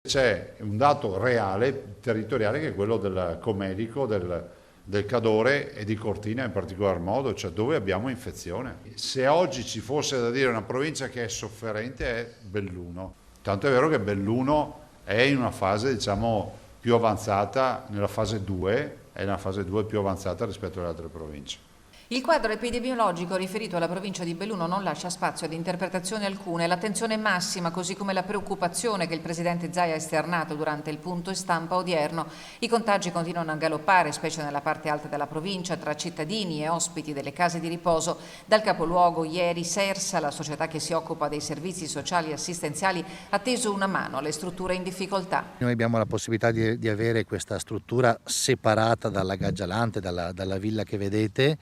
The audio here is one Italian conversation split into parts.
C'è un dato reale, territoriale, che è quello del Comedico, del Cadore e di Cortina in particolar modo, cioè dove abbiamo infezione. Se oggi ci fosse da dire una provincia che è sofferente è Belluno. Tanto è vero che Belluno è in una fase, diciamo, più avanzata, nella fase 2, è nella fase 2 più avanzata rispetto alle altre province. Il quadro epidemiologico riferito alla provincia di Belluno non lascia spazio ad interpretazioni alcune. L'attenzione massima, così come la preoccupazione che il presidente Zaia ha esternato durante il punto stampa odierno. I contagi continuano a galoppare, specie nella parte alta della provincia, tra cittadini e ospiti delle case di riposo. Dal capoluogo ieri Sersa, la società che si occupa dei servizi sociali e assistenziali, ha teso una mano alle strutture in difficoltà. Noi abbiamo la possibilità di avere questa struttura separata dalla Gaggialante, dalla villa che vedete.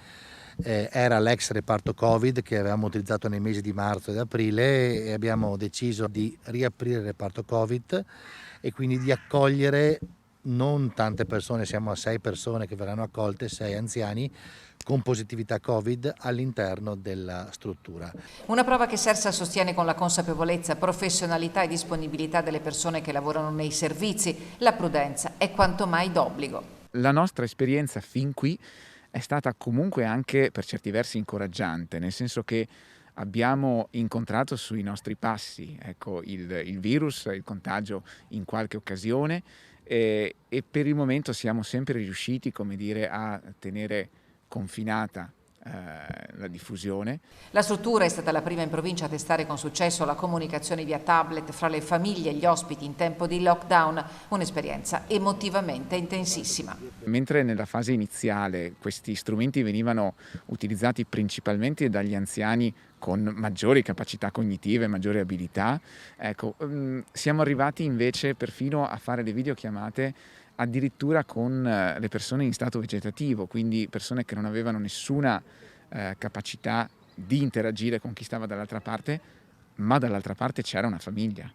Era l'ex reparto Covid che avevamo utilizzato nei mesi di marzo ed aprile e abbiamo deciso di riaprire il reparto Covid e quindi di accogliere non tante persone, siamo a 6 persone che verranno accolte, 6 anziani con positività Covid all'interno della struttura. Una prova che Sersa sostiene con la consapevolezza, professionalità e disponibilità delle persone che lavorano nei servizi. La prudenza è quanto mai d'obbligo. La nostra esperienza fin qui è stata comunque anche per certi versi incoraggiante, nel senso che abbiamo incontrato sui nostri passi, ecco, il virus, il contagio in qualche occasione e per il momento siamo sempre riusciti, come dire, a tenere confinata la diffusione. La struttura è stata la prima in provincia a testare con successo la comunicazione via tablet fra le famiglie e gli ospiti in tempo di lockdown, un'esperienza emotivamente intensissima. Mentre nella fase iniziale questi strumenti venivano utilizzati principalmente dagli anziani con maggiori capacità cognitive, maggiori abilità, ecco, siamo arrivati invece perfino a fare le videochiamate addirittura con le persone in stato vegetativo, quindi persone che non avevano nessuna capacità di interagire con chi stava dall'altra parte, ma dall'altra parte c'era una famiglia.